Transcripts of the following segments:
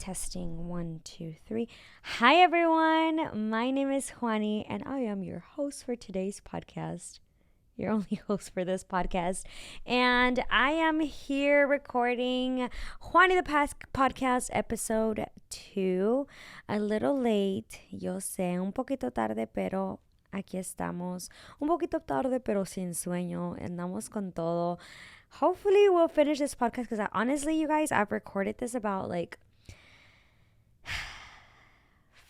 Testing 1, 2, 3. Hi everyone. My name is Juany and I am your host for today's podcast. Your only host for this podcast. And I am here recording Juany The Podcast episode 2. A little late. Yo sé, un poquito tarde, pero aquí estamos. Un poquito tarde, pero sin sueño. Andamos con todo. Hopefully we'll finish this podcast because honestly, you guys, I've recorded this about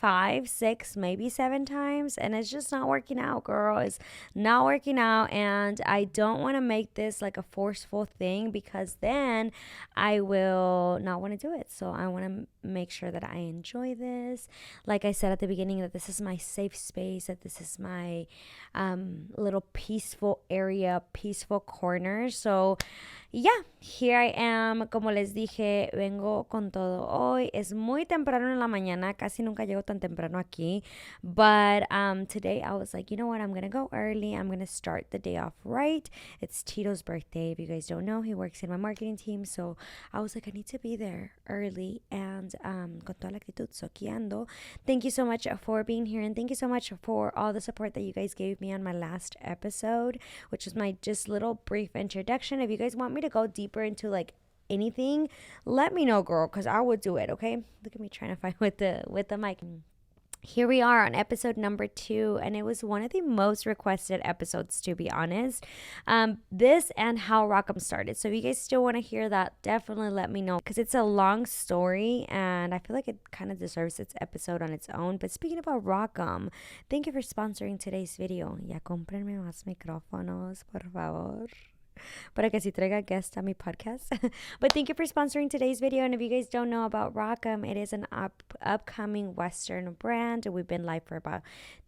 5, 6, maybe 7 times, and it's just not working out, girl. It's not working out, and I don't want to make this like a forceful thing because then I will not want to do it. So I want to make sure that I enjoy this. Like I said at the beginning, that this is my safe space, that this is my little peaceful area, peaceful corner. So yeah, here I am. Como les dije, vengo con todo hoy. Es muy temprano en la mañana. Casi nunca llego tan temprano aquí. But today I was like, you know what? I'm going to go early. I'm going to start the day off right. It's Tito's birthday. If you guys don't know, he works in my marketing team. So I was like, I need to be there early and con toda la actitud. So aquí ando. Thank you so much for being here. And thank you so much for all the support that you guys gave me on my last episode, which was my just little brief introduction. If you guys want me to go deeper into like anything, let me know, girl, because I would do it. Okay, look at me trying to fight with the mic. Here we are on episode number 2, and it was one of the most requested episodes, to be honest. This and how Rockum started. So if you guys still want to hear that, definitely let me know, because it's a long story and I feel like it kind of deserves its episode on its own. But speaking about Rockum, thank you for sponsoring today's video. Ya cómprenme más micrófonos, por favor, para que si traiga guest a mi podcast. But thank you for sponsoring today's video. And if you guys don't know about Rockum, it is an upcoming Western brand. We've been live for about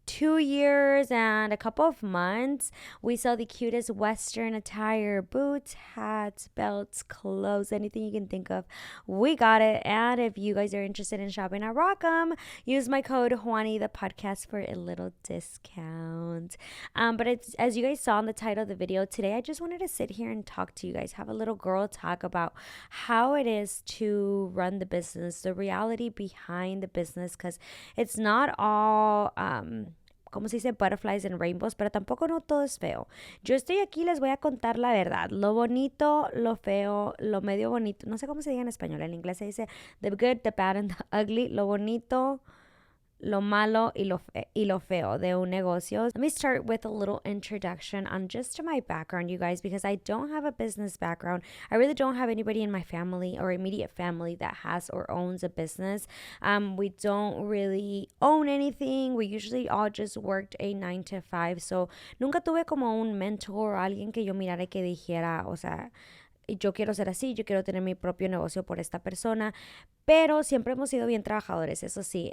2 years and a couple of months. We sell the cutest Western attire, boots, hats, belts, clothes, anything you can think of. We got it. And if you guys are interested in shopping at Rockum, use my code Juany The Podcast for a little discount. But it's, as you guys saw in the title of the video, today I just wanted to sit here and talk to you guys, have a little girl talk about how it is to run the business, the reality behind the business, because it's not all ¿cómo se dice? Butterflies and rainbows, pero tampoco no todo es feo. Yo estoy aquí, les voy a contar la verdad. Lo bonito, lo feo, lo medio bonito. No sé cómo se diga en español. En inglés se dice the good, the bad, and the ugly. Lo bonito, lo malo y lo feo de un negocio. Let me start with a little introduction on just my background, you guys, because I don't have a business background. I really don't have anybody in my family or immediate family that has or owns a business. We don't really own anything. We usually all just worked a 9 to 5. So nunca tuve como un mentor o alguien que yo mirara y que dijera, o sea, yo quiero ser así, yo quiero tener mi propio negocio por esta persona, pero siempre hemos sido bien trabajadores, eso sí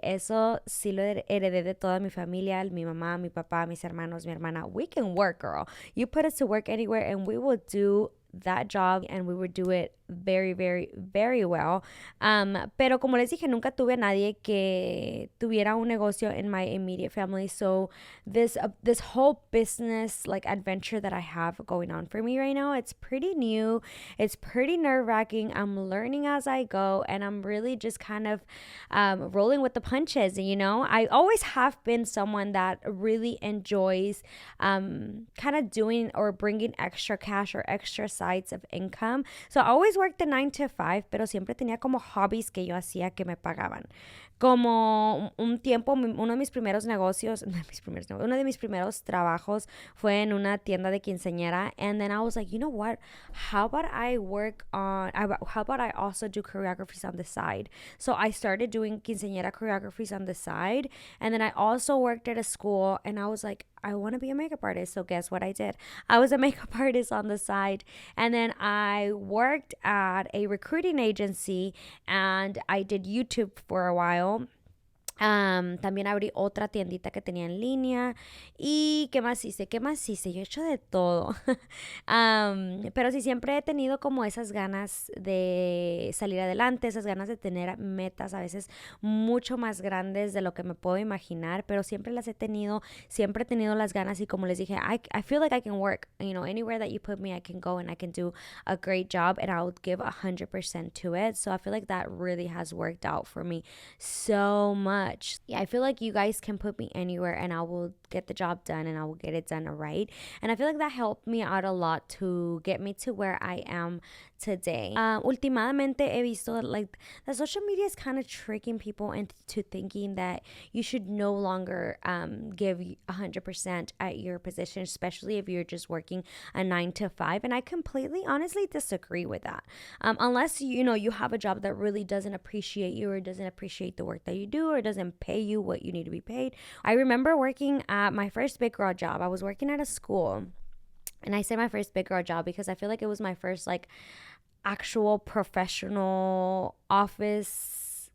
lo heredé de toda mi familia, mi mamá, mi papá, mis hermanos, mi hermana. We can work, girl. You put us to work anywhere and we will do that job and we would do it very, very, very well. Pero como les dije, nunca tuve a nadie que tuviera un negocio in my immediate family. So this whole business like adventure that I have going on for me right now, it's pretty new. It's pretty nerve-wracking. I'm learning as I go, and I'm really just kind of rolling with the punches. You know, I always have been someone that really enjoys kind of doing or bringing extra cash or extra sides of income. So I always worked the 9 to 5, pero siempre tenía como hobbies que yo hacía que me pagaban. Como un tiempo, uno de mis primeros trabajos fue en una tienda de quinceañera. And then I was like, you know what? How about I also do choreographies on the side? So I started doing quinceañera choreographies on the side. And then I also worked at a school, and I was like, I want to be a makeup artist. So guess what I did? I was a makeup artist on the side. And then I worked at a recruiting agency and I did YouTube for a while. También abrí otra tiendita que tenía en línea. ¿Y qué más hice? ¿Qué más hice? Yo he hecho de todo. Pero sí, siempre he tenido como esas ganas de salir adelante, esas ganas de tener metas a veces mucho más grandes de lo que me puedo imaginar, pero siempre las he tenido, siempre he tenido las ganas y como les dije, I feel like I can work, anywhere that you put me, I can go and I can do a great job and I'll give 100% to it. So I feel like that really has worked out for me so much. Yeah, I feel like you guys can put me anywhere and I will get the job done and I will get it done right. And I feel like that helped me out a lot to get me to where I am today. Últimamente he visto like the social media is kind of tricking people into thinking that you should no longer give 100% at your position, especially if you're just working a 9 to 5. And I completely, honestly disagree with that. Unless you have a job that really doesn't appreciate you or doesn't appreciate the work that you do or doesn't pay you what you need to be paid. I remember working at my first big girl job. I was working at a school. And I say my first big girl job because I feel like it was my first like actual professional office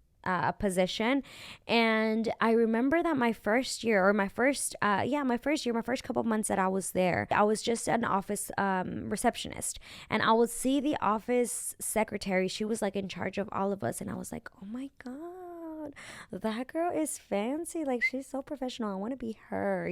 position. And I remember that my first year or my first couple months that I was there, I was just an office receptionist, and I would see the office secretary. She was like in charge of all of us, and I was like, oh my god, that girl is fancy, like she's so professional, I want to be her.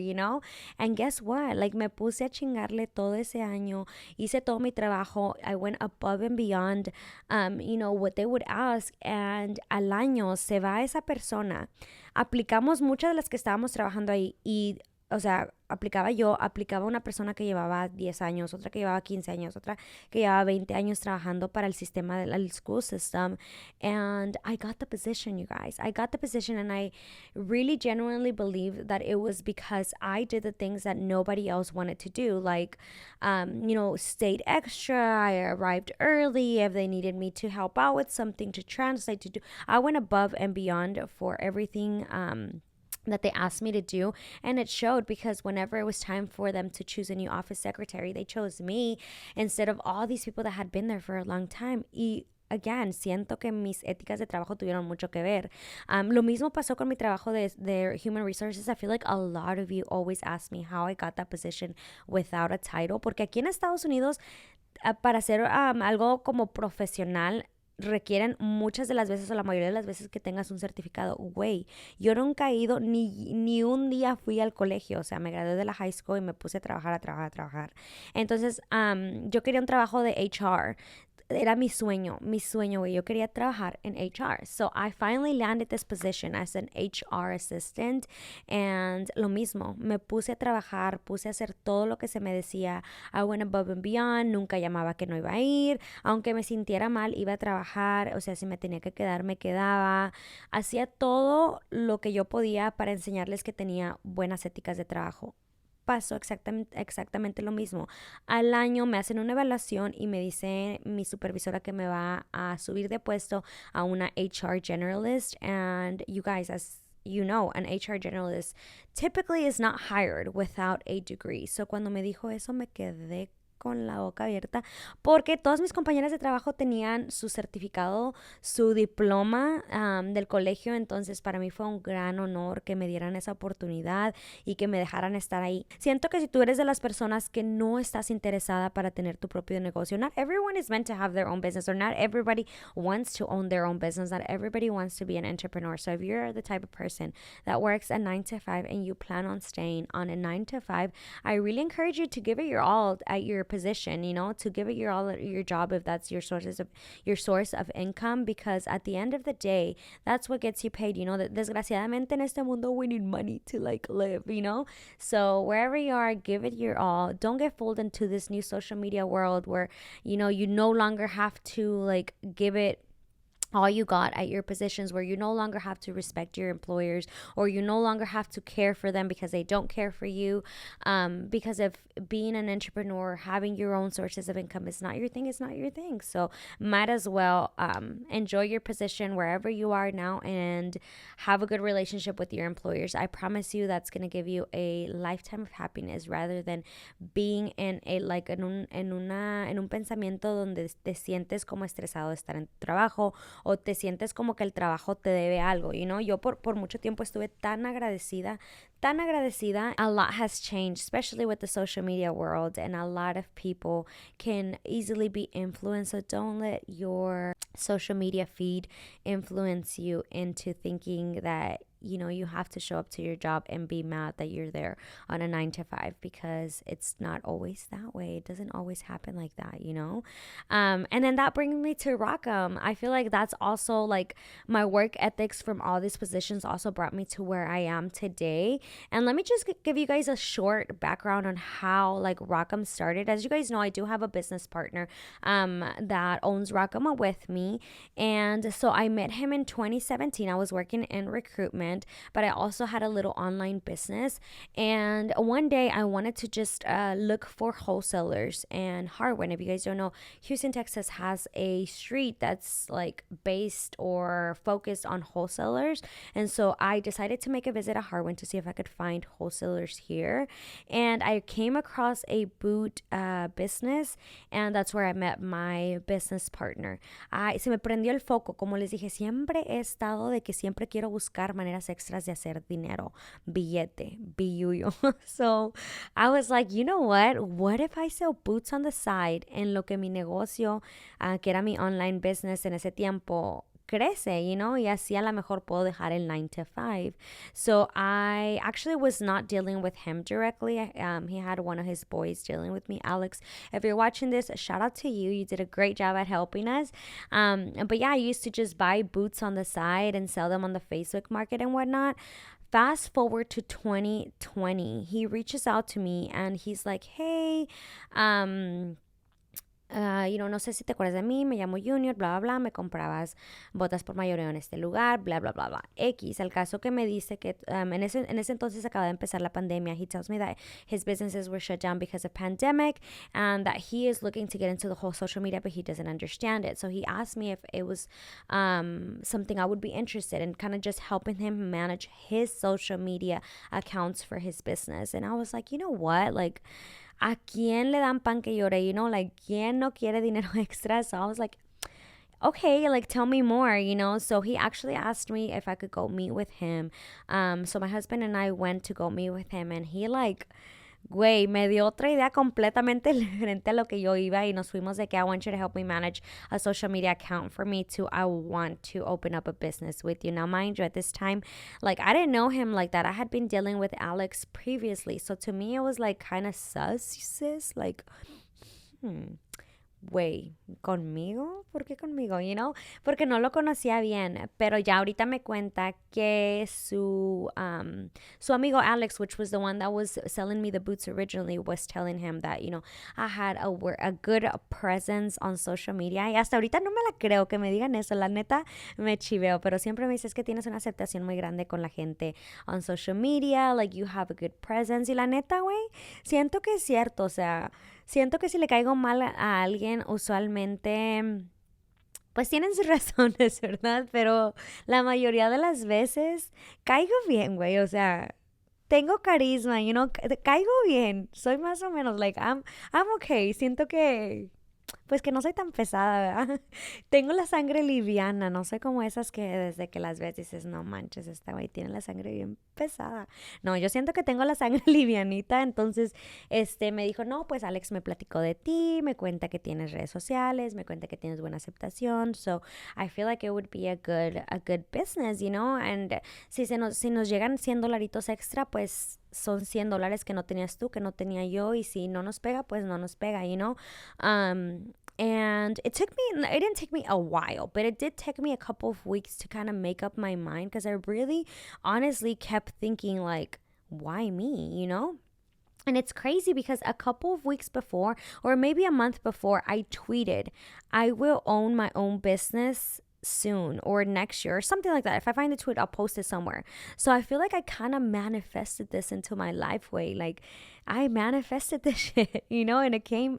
And guess what, like me puse a chingarle todo ese año, hice todo mi trabajo, I went above and beyond what they would ask, and al año se va esa persona. Aplicamos muchas de las que estábamos trabajando ahí y, o sea, aplicaba una persona que llevaba 10 años, otra que llevaba 15 años, otra que llevaba 20 años trabajando para el sistema del school system. And I got the position, you guys. I got the position, and I really genuinely believe that it was because I did the things that nobody else wanted to do. Like, stayed extra. I arrived early if they needed me to help out with something, to translate, to do. I went above and beyond for everything that they asked me to do, and it showed, because whenever it was time for them to choose a new office secretary, they chose me instead of all these people that had been there for a long time. Y again, siento que mis éticas de trabajo tuvieron mucho que ver. Lo mismo pasó con mi trabajo de Human Resources. I feel like a lot of you always ask me how I got that position without a title, porque aquí en Estados Unidos, para hacer algo como profesional, requieren muchas de las veces, o la mayoría de las veces, que tengas un certificado. Güey, yo nunca he ido, ni un día fui al colegio. O sea, me gradué de la high school y me puse a trabajar. Entonces, yo quería un trabajo de HR. Era mi sueño, güey. Yo quería trabajar en HR. So I finally landed this position as an HR assistant. And lo mismo, me puse a trabajar, puse a hacer todo lo que se me decía. I went above and beyond. Nunca llamaba que no iba a ir. Aunque me sintiera mal, iba a trabajar. O sea, si me tenía que quedar, me quedaba. Hacía todo lo que yo podía para enseñarles que tenía buenas éticas de trabajo. Pasó exactamente lo mismo. Al año me hacen una evaluación y me dice mi supervisora que me va a subir de puesto a una HR generalist. And you guys, as you know, an HR generalist typically is not hired without a degree. So cuando me dijo eso, me quedé con la boca abierta, porque todas mis compañeras de trabajo tenían su certificado, su diploma del colegio. Entonces para mí fue un gran honor que me dieran esa oportunidad y que me dejaran estar ahí. Siento que si tú eres de las personas que no estás interesada para tener tu propio negocio, not everyone is meant to have their own business, or not everybody wants to own their own business, not everybody wants to be an entrepreneur. So if you're the type of person that works a 9 to 5 and you plan on staying on a 9 to 5, I really encourage you to give it your all at your position, to give it your all at your job, if that's your source of income, because at the end of the day, that's what gets you paid. Desgraciadamente en este mundo, we need money to like live, so wherever you are, give it your all. Don't get fooled into this new social media world where you no longer have to like give it all you got at your positions, where you no longer have to respect your employers, or you no longer have to care for them because they don't care for you. Because if being an entrepreneur, having your own sources of income is not your thing, it's not your thing. So might as well enjoy your position wherever you are now and have a good relationship with your employers. I promise you that's going to give you a lifetime of happiness, rather than being in un pensamiento donde te sientes como estresado de estar en tu trabajo, o te sientes como que el trabajo te debe algo, you know? Yo por mucho tiempo estuve tan agradecida, tan agradecida. A lot has changed, especially with the social media world, and a lot of people can easily be influenced. So don't let your social media feed influence you into thinking that you have to show up to your job and be mad that you're there on a 9 to 5, because it's not always that way. It doesn't always happen like that. And then that brings me to Rockum. I feel like that's also like my work ethics from all these positions also brought me to where I am today. And let me just give you guys a short background on how like Rockum started. As you guys know, I do have a business partner that owns Rockum with me. And so I met him in 2017. I was working in recruitment, but I also had a little online business. And one day I wanted to just look for wholesalers and hardware. If you guys don't know, Houston, Texas has a street that's like based or focused on wholesalers. And so I decided to make a visit at Harwin to see if I could find wholesalers here. And I came across a boot business, and that's where I met my business partner. Se me prendió el foco. Como les dije, siempre he estado de que siempre quiero buscar maneras extras de hacer dinero, billete, billuyo. So I was like, you know what if I sell boots on the side en lo que mi negocio, que era mi online business en ese tiempo, crece, y así a lo mejor puedo dejar el 9 to 5. So I actually was not dealing with him directly. He had one of his boys dealing with me, Alex. If you're watching this, shout out to you. You did a great job at helping us. But yeah, I used to just buy boots on the side and sell them on the Facebook market and whatnot. Fast forward to 2020, he reaches out to me and he's like, hey, no sé si te acuerdas de mí, me llamo Junior, bla, bla, bla, me comprabas botas por mayoreo en este lugar, bla, bla, bla, bla. X, el caso que me dice que en ese entonces acaba de empezar la pandemia. He tells me that his businesses were shut down because of pandemic and that he is looking to get into the whole social media, but he doesn't understand it. So he asked me if it was something I would be interested in, kind of just helping him manage his social media accounts for his business. And I was like, you know what, like, ¿a quién le dan pan que llore? Like, ¿quién no quiere dinero extra? So I was like, okay, like, tell me more, So he actually asked me if I could go meet with him. So my husband and I went to go meet with him, and he, like, güey, me dio otra idea completamente diferente a lo que yo iba, y nos fuimos de que I want you to help me manage a social media account for me to I want to open up a business with you. Now, mind you, at this time, like, I didn't know him like that. I had been dealing with Alex previously. So to me, it was like kind of sus, like, güey, ¿conmigo? ¿Por qué conmigo? Porque no lo conocía bien, pero ya ahorita me cuenta que su amigo Alex, which was the one that was selling me the boots originally, was telling him that, I had a good presence on social media. Y hasta ahorita no me la creo que me digan eso, la neta me chiveo, pero siempre me dices que tienes una aceptación muy grande con la gente on social media, like you have a good presence. Y la neta, güey, siento que es cierto, o sea, siento que si le caigo mal a alguien, usualmente, pues tienen sus razones, ¿verdad? Pero la mayoría de las veces caigo bien, güey. O sea, tengo carisma, caigo bien. Soy más o menos, like, I'm okay. Siento que, pues que no soy tan pesada, ¿verdad? Tengo la sangre liviana, no sé, como esas que desde que las ves dices, no manches, esta güey tiene la sangre bien pesada. No, yo siento que tengo la sangre livianita. Entonces, me dijo, no, pues Alex me platicó de ti, me cuenta que tienes redes sociales, me cuenta que tienes buena aceptación. So, I feel like it would be a good business, And si nos llegan $100 extra, pues son $100 que no tenías tú, que no tenía yo, y si no nos pega, pues no nos pega, And it didn't take me a while, but it did take me a couple of weeks to kind of make up my mind, because I really honestly kept thinking, like, why me, And it's crazy because a couple of weeks before, or maybe a month before, I tweeted, I will own my own business soon or next year or something like that. If I find the tweet, I'll post it somewhere. So I feel like I kind of manifested this into my life way. Like, I manifested this shit, and it came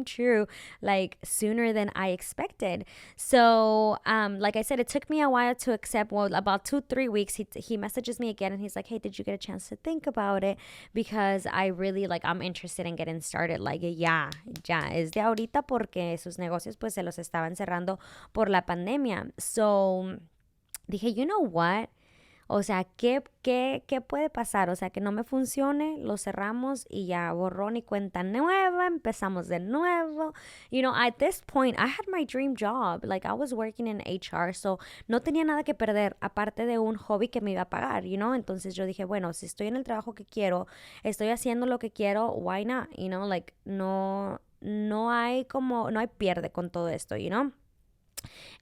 true like sooner than I expected. So, like I said, it took me a while to accept. Well, about 2-3 weeks, he messages me again and he's like, hey, did you get a chance to think about it? Because I really like, I'm interested in getting started. Like, ya es de ahorita porque sus negocios pues se los estaban cerrando por la pandemia. So, dije, you know what? O sea, ¿qué puede pasar? O sea, que no me funcione, lo cerramos y ya, borrón y cuenta nueva, empezamos de nuevo. At this point, I had my dream job. Like, I was working in HR, so no tenía nada que perder, aparte de un hobby que me iba a pagar, Entonces yo dije, bueno, si estoy en el trabajo que quiero, estoy haciendo lo que quiero, why not? Like, no hay pierde con todo esto,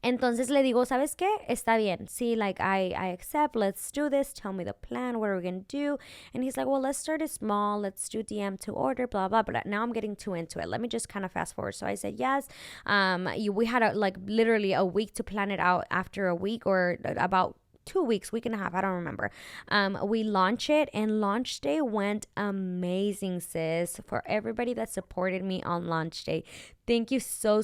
Entonces le digo, ¿sabes qué? Está bien. Sí, like I accept. Let's do this. Tell me the plan. What are we going to do? And he's like, well, let's start it small. Let's do DM to order, blah, blah. But now I'm getting too into it. Let me just kind of fast forward. So I said, yes. We had literally a week to plan it out. After a week or about 2 weeks, week and a half, I don't remember. We launched it, and launch day went amazing, sis. For everybody that supported me on launch day, thank you so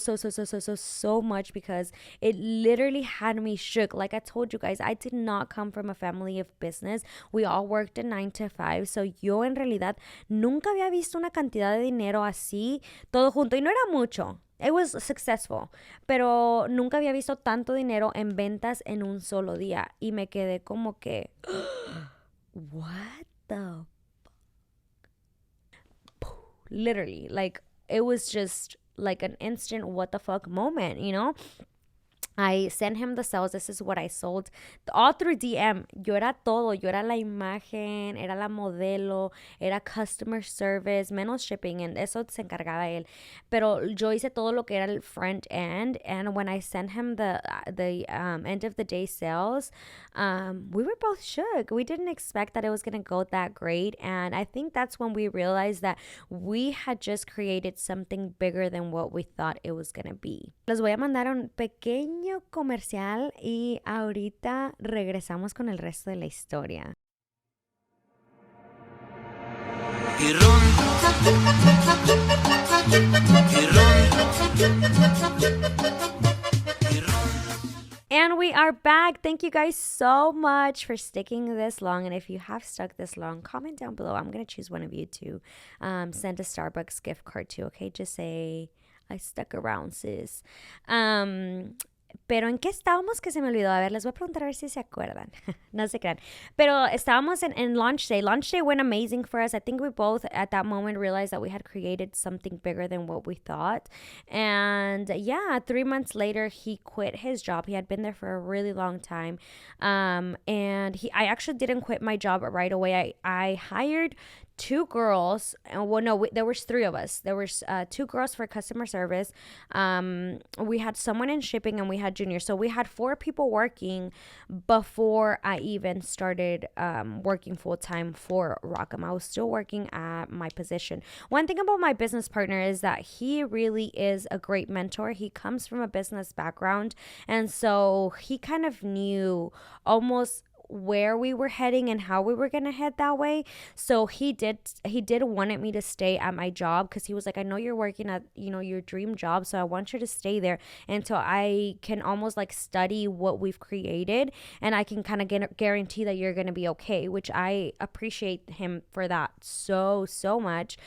much, because it literally had me shook. Like I told you guys, I did not come from a family of business. We all worked a 9 to 5. So yo en realidad nunca había visto una cantidad de dinero así, todo junto. Y no era mucho. It was successful, pero nunca había visto tanto dinero en ventas en un solo día. Y me quedé como que, what the fuck? Literally, like, it was just like an instant what the fuck moment, I sent him the sales. This is what I sold. All through DM. Yo era todo. Yo era la imagen, era la modelo, era customer service, menos shipping. And eso se encargaba él. Pero yo hice todo lo que era el front end. And when I sent him the end of the day sales, we were both shook. We didn't expect that it was going to go that great. And I think that's when we realized that we had just created something bigger than what we thought it was going to be. Les voy a mandar un pequeño comercial y ahorita regresamos con el resto de la historia. And we are back. Thank you guys so much for sticking this long. And if you have stuck this long, comment down below. I'm going to choose one of you to send a Starbucks gift card to, okay? Just say, I stuck around, sis. Pero ¿en qué estábamos que se me olvidó? A ver, les voy a preguntar a ver si se acuerdan. No se crean. Pero estábamos en launch day. Launch day went amazing for us. I think we both at that moment realized that we had created something bigger than what we thought. And yeah, 3 months later, he quit his job. He had been there for a really long time. And I actually didn't quit my job right away. I hired 2 girls. Well, no, there was 3 of us. There was 2 girls for customer service. We had someone in shipping, and we had junior. So we had 4 people working before I even started working full time for Rockum. I was still working at my position. One thing about my business partner is that he really is a great mentor. He comes from a business background, and so he kind of knew almost where we were heading and how we were going to head that way. So he did wanted me to stay at my job, because he was like, I know you're working at, your dream job, so I want you to stay there until I can almost like study what we've created, and I can kind of guarantee that you're going to be okay, which I appreciate him for that so much.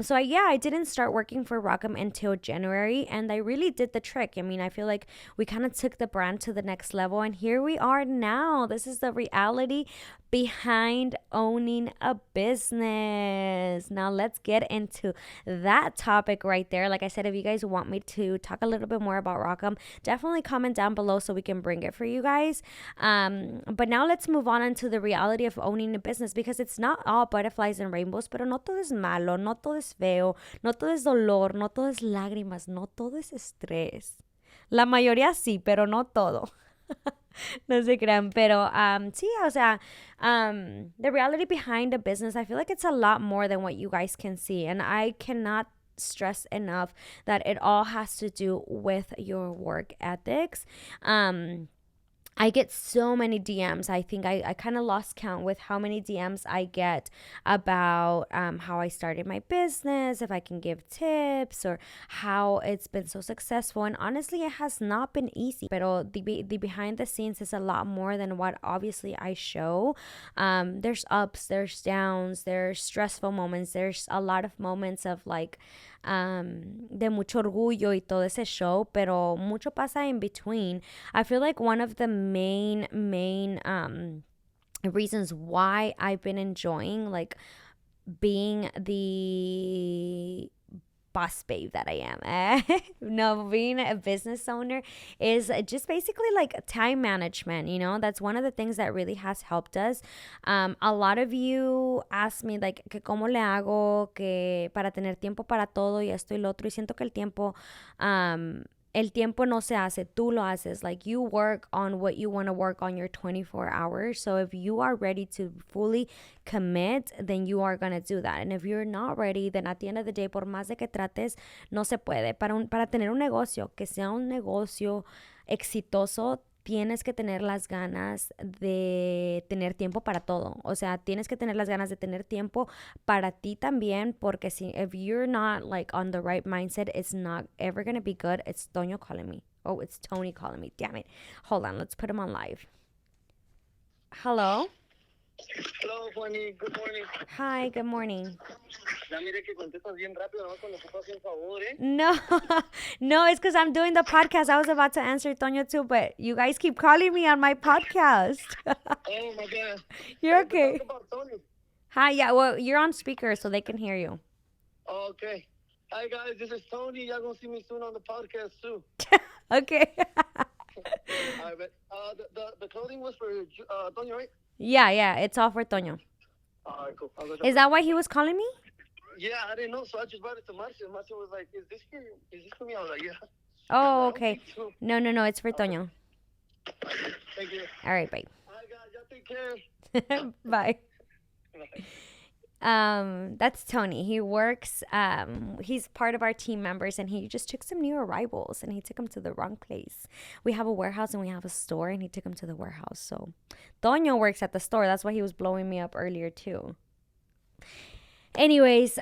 So I didn't start working for Rockum until January, and I really did the trick. I mean, I feel like we kind of took the brand to the next level, and here we are now. This is the reality behind owning a business. Now let's get into that topic right there. Like I said, if you guys want me to talk a little bit more about Rockum, definitely comment down below so we can bring it for you guys. But now let's move on into the reality of owning a business, because it's not all butterflies and rainbows, pero no todo es malo, no todo es feo, no todo es dolor, no todo es lágrimas, no todo es estrés. La mayoría sí, pero no todo. No se crean, pero sí, o sea, the reality behind a business, I feel like it's a lot more than what you guys can see, and I cannot stress enough that it all has to do with your work ethics. I get so many DMs. I think I kind of lost count with how many DMs I get about how I started my business, if I can give tips, or how it's been so successful. And honestly, it has not been easy. Pero the behind the scenes is a lot more than what obviously I show. There's ups, there's downs, there's stressful moments. There's a lot of moments of like de mucho orgullo y todo ese show, pero mucho pasa in between. I feel like one of the main reasons why I've been enjoying like being the boss babe that I am. No, being a business owner is just basically like time management, you know? That's one of the things that really has helped us. A lot of you ask me like que cómo le hago que para tener tiempo para todo y esto y lo otro, y siento que el tiempo no se hace, tú lo haces. Like you work on what you want to work on your 24 hours. So if you are ready to fully commit, then you are going to do that. And if you're not ready, then at the end of the day, por más de que trates, no se puede. Para tener un negocio, que sea un negocio exitoso, tienes que tener las ganas de tener tiempo para todo. O sea, tienes que tener las ganas de tener tiempo para ti también, porque if you're not like on the right mindset, it's not ever going to be good. It's Toño calling me. Oh, it's Tony calling me. Damn it. Hold on, let's put him on live. Hello? Hello, Juany. Good morning. Hi, good morning. Ya mire que contestas bien rápido, ¿no? Cuando se puede hacer un favor, ¿eh? No, no, it's because I'm doing the podcast. I was about to answer Toño too, but you guys keep calling me on my podcast. Oh, my God. You're okay. Talk about Tony. Hi, yeah, well, you're on speaker so they can hear you. Oh, okay. Hi, guys. This is Tony. Y'all gonna see me soon on the podcast, too. Okay. All right, but the clothing was for Tony, right? Yeah, it's all for Toño. All right, cool. Is that why he was calling me? Yeah, I didn't know, so I just brought it to Marcia. Marcia was like, is this for me? I was like, yeah. Oh, okay. No, it's for Toño. Thank you. All right, bye. All right, guys. Y'all take care. Bye. Bye. That's Tony. He works, he's part of our team members, and he just took some new arrivals and he took them to the wrong place. We have a warehouse and we have a store, and he took them to the warehouse. So Toño works at the store. That's why he was blowing me up earlier too. Anyways,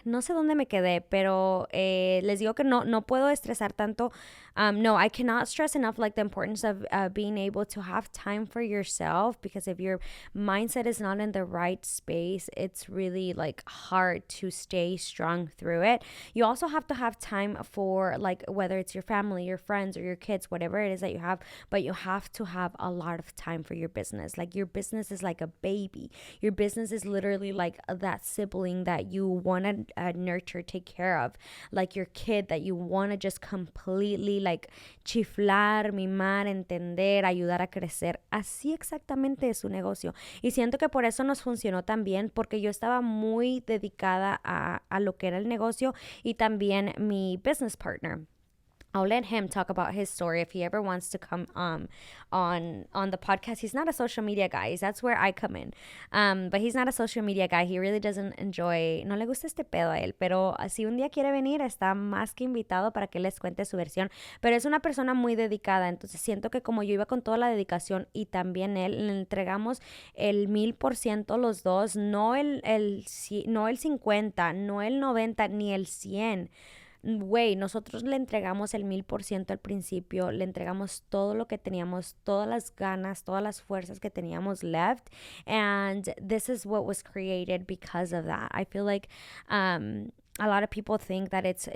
no sé dónde me quedé, pero les digo que no puedo estresar tanto. No, I cannot stress enough like the importance of being able to have time for yourself, because if your mindset is not in the right space, it's really like hard to stay strong through it. You also have to have time for like whether it's your family, your friends, or your kids, whatever it is that you have, but you have to have a lot of time for your business. Like your business is like a baby. Your business is literally like that sibling that you want to nurture, take care of, like your kid that you want to just completely like chiflar, mimar, entender, ayudar a crecer. Así exactamente es su negocio. Y siento que por eso nos funcionó tan bien, porque yo estaba muy dedicada a lo que era el negocio, y también mi business partner. I'll let him talk about his story if he ever wants to come on the podcast. He's not a social media guy. That's where I come in. But he's not a social media guy. He really doesn't enjoy, no le gusta este pedo a él. Pero si un día quiere venir, está más que invitado para que les cuente su versión. Pero es una persona muy dedicada. Entonces siento que como yo iba con toda la dedicación y también él, le entregamos el 1000% los dos. No el 50, no el 90, ni el 100. Güey, nosotros le entregamos el 1000% al principio, le entregamos todo lo que teníamos, todas las ganas, todas las fuerzas que teníamos left, and this is what was created because of that. I feel like a lot of people think that it's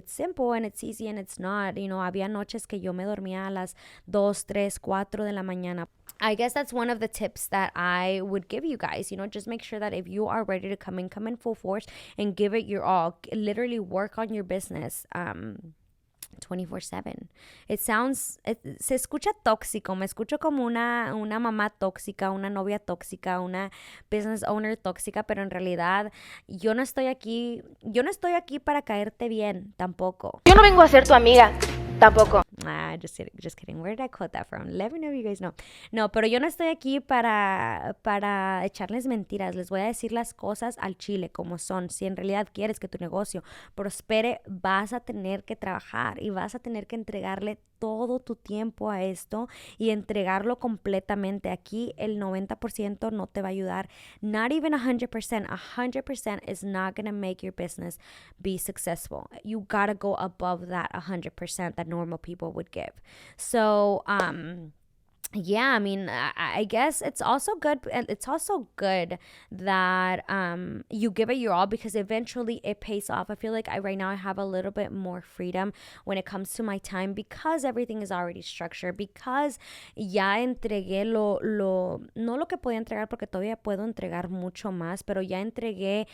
simple and it's easy, and it's not. You know, había noches que yo me dormía a las 2, 3, 4 de la mañana. I guess that's one of the tips that I would give you guys. You know, just make sure that if you are ready to come in full force and give it your all. Literally work on your business 24/7. Se escucha tóxico. Me escucho como una mamá tóxica, una novia tóxica, una business owner tóxica, pero en realidad yo no estoy aquí para caerte bien tampoco. Yo no vengo a ser tu amiga, tampoco. Just kidding. Where did I quote that from? Let me know if you guys know. No, pero yo no estoy aquí para echarles mentiras. Les voy a decir las cosas al chile, como son. Si en realidad quieres que tu negocio prospere, vas a tener que trabajar y vas a tener que entregarle todo tu tiempo a esto y entregarlo completamente. Aquí el 90% no te va a ayudar. Not even 100%. 100% is not going to make your business be successful. You gotta go above that 100% that normal people would give. So, yeah, I mean, I guess it's also good. It's also good that you give it your all because eventually it pays off. I feel like right now I have a little bit more freedom when it comes to my time because everything is already structured. Because ya entregué no lo que podía entregar porque todavía puedo entregar mucho más, pero ya entregué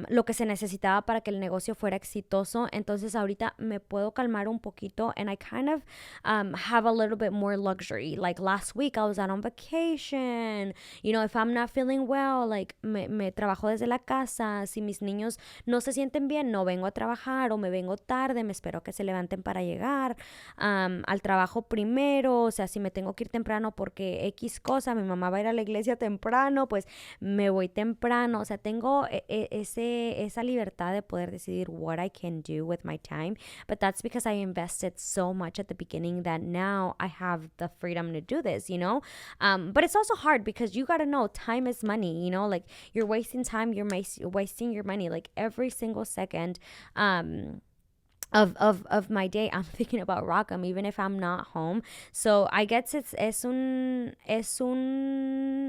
lo que se necesitaba para que el negocio fuera exitoso. Entonces ahorita me puedo calmar un poquito and I kind of have a little bit more luxury. Like last week I was out on vacation. You know, if I'm not feeling well, like me trabajo desde la casa. Si mis niños no se sienten bien, no vengo a trabajar o me vengo tarde, me espero que se levanten para llegar al trabajo primero. O sea, si me tengo que ir temprano porque X cosa, mi mamá va a ir a la iglesia temprano, pues me voy temprano. O sea, tengo esa libertad de poder decidir what I can do with my time. But that's because I invested so much at the beginning that now I have the freedom to do this, you know? But it's also hard because you gotta know time is money, you know? Like you're wasting time, you're wasting your money. Like every single second of my day, I'm thinking about Rockum, even if I'm not home. So I guess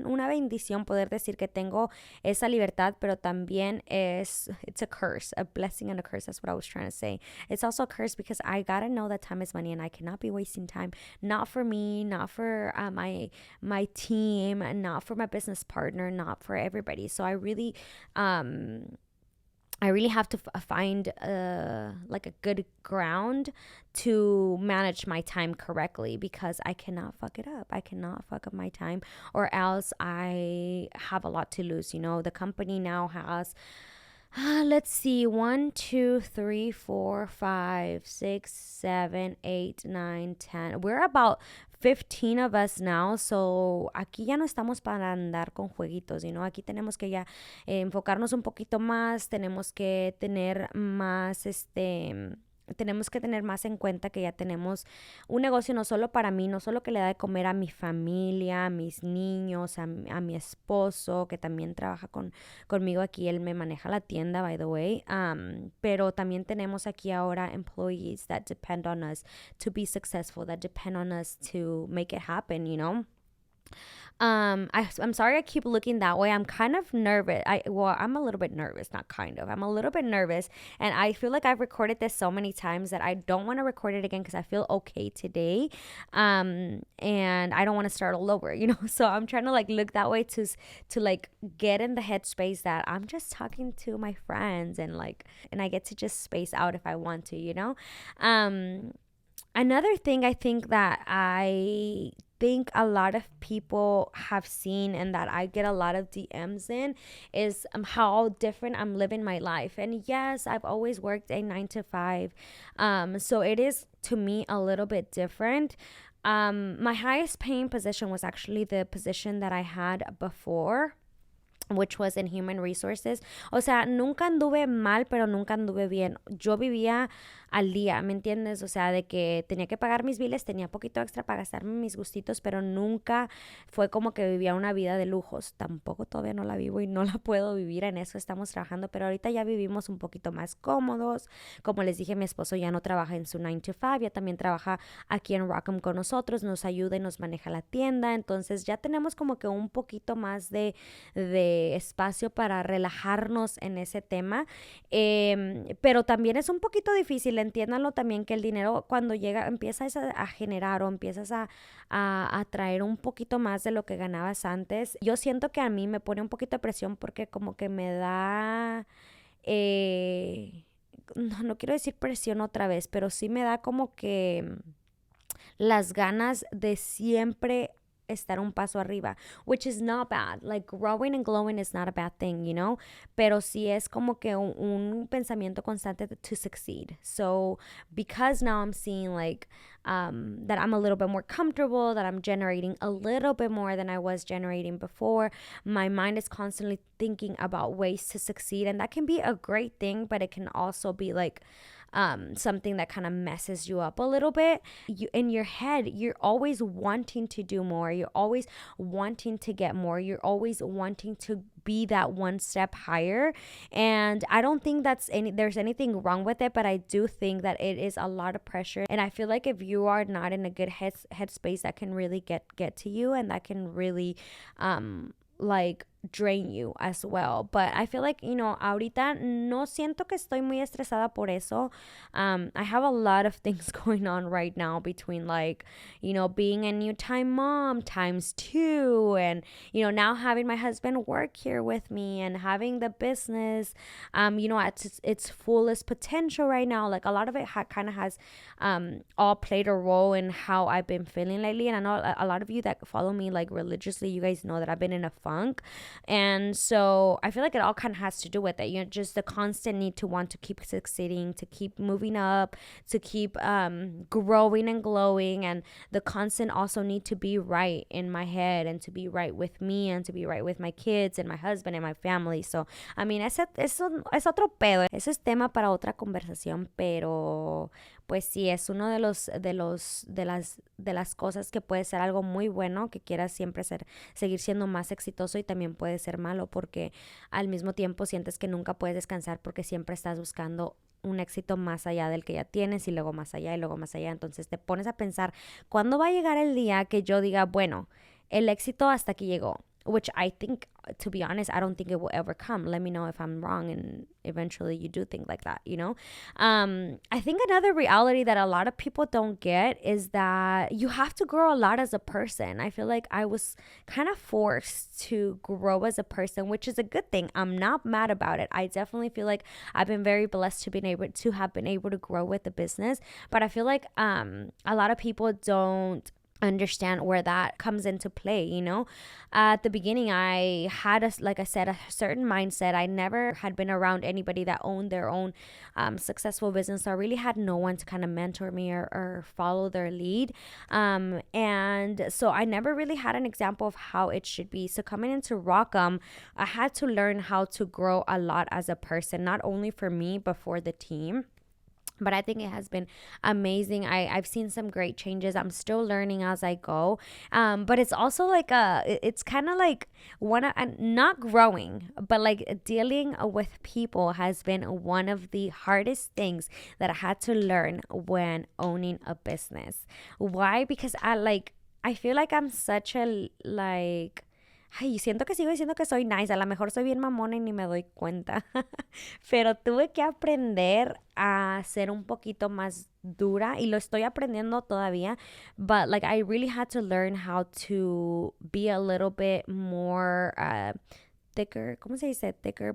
una bendición poder decir que tengo esa libertad, pero también it's a curse, a blessing and a curse. That's what I was trying to say. It's also a curse because I gotta know that time is money and I cannot be wasting time, not for me, not for my team, not for my business partner, not for everybody. So I really have to find like a good ground to manage my time correctly because I cannot fuck it up. I cannot fuck up my time or else I have a lot to lose. You know, the company now has let's see, 1, 2, 3, 4, 5, 6, 7, 8, 9, 10. We're about 15 of us now, so aquí ya no estamos para andar con jueguitos, you know? Aquí tenemos que ya enfocarnos un poquito más, tenemos que tener más, tenemos que tener más en cuenta que ya tenemos un negocio no solo para mí, no solo que le da de comer a mi familia, a mis niños, a mi esposo, que también trabaja conmigo aquí, él me maneja la tienda, by the way, pero también tenemos aquí ahora employees that depend on us to be successful, that depend on us to make it happen, you know? I'm sorry I keep looking that way. I'm kind of nervous. I'm a little bit nervous, not kind of. I'm a little bit nervous, and I feel like I've recorded this so many times that I don't want to record it again because I feel okay today, and I don't want to start all over, you know. So I'm trying to like look that way to like get in the headspace that I'm just talking to my friends and I get to just space out if I want to, you know. Another thing I think that I think a lot of people have seen and that I get a lot of DMs in is how different I'm living my life. And yes, I've always worked a 9 to 5. So it is to me a little bit different. My highest paying position was actually the position that I had before, which was in human resources. O sea, nunca anduve mal, pero nunca anduve bien. Yo vivía al día, ¿me entiendes? O sea, de que tenía que pagar mis biles, tenía poquito extra para gastarme mis gustitos, pero nunca fue como que vivía una vida de lujos. Tampoco todavía no la vivo y no la puedo vivir, en eso estamos trabajando, pero ahorita ya vivimos un poquito más cómodos. Como les dije, mi esposo ya no trabaja en su 9 to 5, ya también trabaja aquí en Rockum con nosotros, nos ayuda y nos maneja la tienda, entonces ya tenemos como que un poquito más de espacio para relajarnos en ese tema, pero también es un poquito difícil, entiéndanlo también que el dinero cuando llega empiezas a generar o empiezas a traer un poquito más de lo que ganabas antes. Yo siento que a mí me pone un poquito de presión porque como que me da no quiero decir presión otra vez, pero sí me da como que las ganas de siempre estar un paso arriba, which is not bad. Like growing and glowing is not a bad thing, you know? Pero sí es como que un pensamiento constante to succeed. So because now I'm seeing like that I'm a little bit more comfortable, that I'm generating a little bit more than I was generating before, my mind is constantly thinking about ways to succeed. And that can be a great thing, but it can also be like something that kind of messes you up a little bit. You in your head, you're always wanting to do more. You're always wanting to get more. You're always wanting to be that one step higher. And I don't think there's anything wrong with it, but I do think that it is a lot of pressure. And I feel like if you are not in a good headspace, that can really get to you, and that can really like drain you as well. But I feel like, ahorita no siento que estoy muy estresada por eso. I have a lot of things going on right now between like, being a new time mom times 2, and, now having my husband work here with me and having the business, at its fullest potential right now. Like a lot of it kind of has all played a role in how I've been feeling lately. And I know a lot of you that follow me like religiously, you guys know that I've been in a funk. And so I feel like it all kind of has to do with it. Just the constant need to want to keep succeeding, to keep moving up, to keep growing and glowing, and the constant also need to be right in my head, and to be right with me, and to be right with my kids and my husband and my family. So, I mean, eso es otro pedo. Eso es tema para otra conversación, pero pues sí, es uno de las cosas que puede ser algo muy bueno, que quieras siempre seguir siendo más exitoso, y también puede ser malo porque al mismo tiempo sientes que nunca puedes descansar porque siempre estás buscando un éxito más allá del que ya tienes, y luego más allá y luego más allá. Entonces te pones a pensar, ¿cuándo va a llegar el día que yo diga, bueno, el éxito hasta aquí llegó? Which I think, to be honest, I don't think it will ever come. Let me know if I'm wrong, and eventually you do think like that, I think another reality that a lot of people don't get is that you have to grow a lot as a person. I feel like I was kind of forced to grow as a person, which is a good thing. I'm not mad about it. I definitely feel like I've been very blessed to have been able to grow with the business. But I feel like a lot of people don't understand where that comes into play. At the beginning, I had like I said, a certain mindset. I never had been around anybody that owned their own successful business, so I really had no one to kind of mentor me or follow their lead, and so I never really had an example of how it should be. So coming into Rockum, I had to learn how to grow a lot as a person, not only for me but for the team. But I think it has been amazing. I've seen some great changes. I'm still learning as I go. But it's also like it's kind of like not growing, but like dealing with people has been one of the hardest things that I had to learn when owning a business. Why? Because I feel like I'm such a like... Ay, siento que sigo diciendo que soy nice. A lo mejor soy bien mamona y ni me doy cuenta. Pero tuve que aprender a ser un poquito más dura, y lo estoy aprendiendo todavía. But like I really had to learn how to be a little bit more thicker. ¿Cómo se dice? Thicker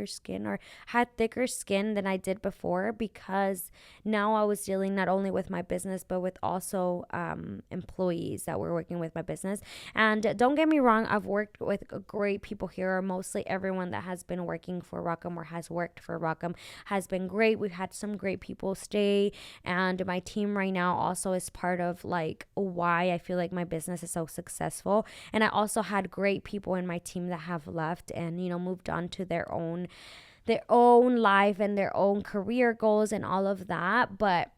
skin, or had thicker skin than I did before, because now I was dealing not only with my business but with also employees that were working with my business. And don't get me wrong, I've worked with great people here. Mostly everyone that has been working for Rockum or has worked for Rockum has been great. We've had some great people stay, and my team right now also is part of like why I feel like my business is so successful. And I also had great people in my team that have left and moved on to their own life and their own career goals and all of that. But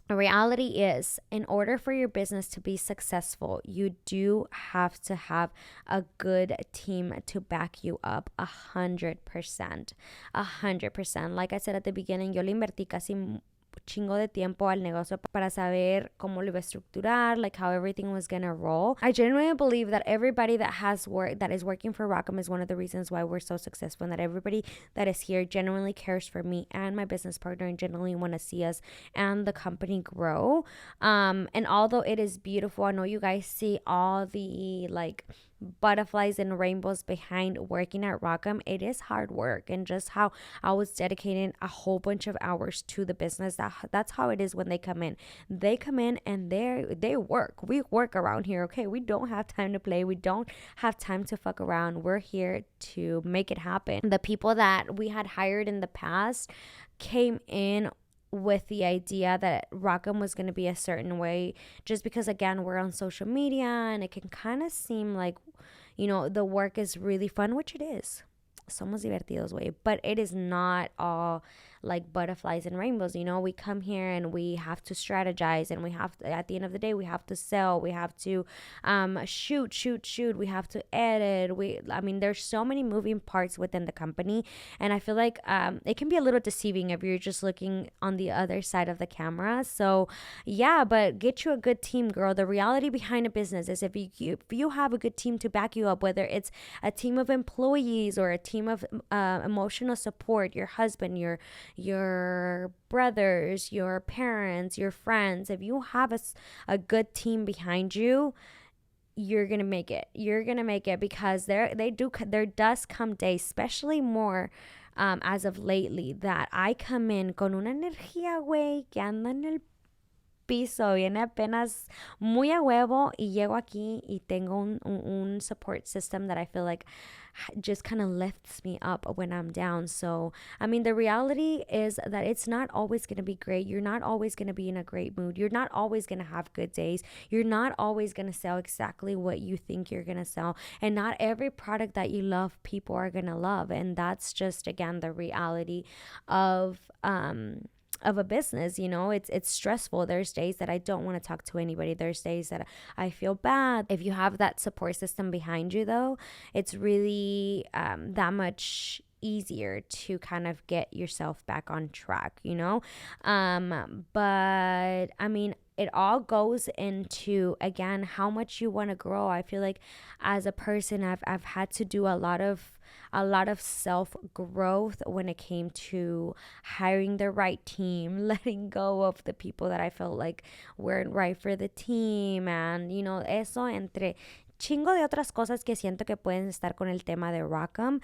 the reality is, in order for your business to be successful, you do have to have a good team to back you up 100%. 100%. Like I said at the beginning, yo le invertí casi chingo de tiempo al negocio para saber cómo lo iba a estructurar, like how everything was gonna roll. I genuinely believe that everybody that is working for Rockum is one of the reasons why we're so successful, and that everybody that is here genuinely cares for me and my business partner and genuinely want to see us and the company grow. And although it is beautiful, I know you guys see all the like butterflies and rainbows behind working at Rockum. It is hard work, and just how I was dedicating a whole bunch of hours to the business. That's how it is when they come in. They come in and they work. We work around here, okay? We don't have time to play. We don't have time to fuck around. We're here to make it happen. The people that we had hired in the past came in with the idea that Rockum was going to be a certain way, just because, again, we're on social media and it can kind of seem like, the work is really fun, which it is. Somos divertidos, way, but it is not all like butterflies and rainbows. We come here and we have to strategize, and we have to, at the end of the day, we have to sell, we have to shoot, we have to edit. There's so many moving parts within the company, and I feel like it can be a little deceiving if you're just looking on the other side of the camera. So yeah, but get you a good team, girl. The reality behind a business is if you have a good team to back you up, whether it's a team of employees or a team of emotional support, your husband, your brothers, your parents, your friends, if you have a good team behind you, you're gonna make it. You're gonna make it, because there does come days, especially more as of lately, that I come in con una energía, güey, que anda en el piso, viene apenas muy a huevo, y llego aquí y tengo un support system that I feel like just kind of lifts me up when I'm down. So, the reality is that it's not always going to be great. You're not always going to be in a great mood. You're not always going to have good days. You're not always going to sell exactly what you think you're going to sell. And not every product that you love, people are going to love. And that's just, again, the reality of a business. It's stressful. There's days that I don't want to talk to anybody. There's days that I feel bad. If you have that support system behind you, though, it's really that much easier to kind of get yourself back on track, but it all goes into, again, how much you want to grow. I feel like as a person, I've had to do a lot of self growth when it came to hiring the right team, letting go of the people that I felt like weren't right for the team, and eso entre chingo de otras cosas que siento que pueden estar con el tema de Rockum.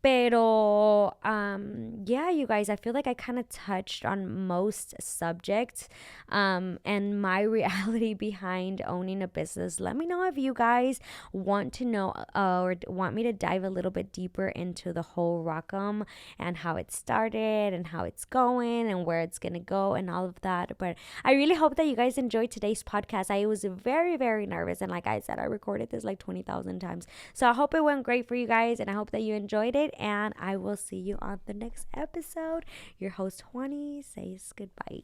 Pero, yeah, you guys, I feel like I kind of touched on most subjects and my reality behind owning a business. Let me know if you guys want to know or want me to dive a little bit deeper into the whole Rockum and how it started and how it's going and where it's going to go and all of that. But I really hope that you guys enjoyed today's podcast. I was very, very nervous. And like I said, I recorded this like 20,000 times. So I hope it went great for you guys, and I hope that you enjoyed it. And I will see you on the next episode. Your host, Juany, says goodbye.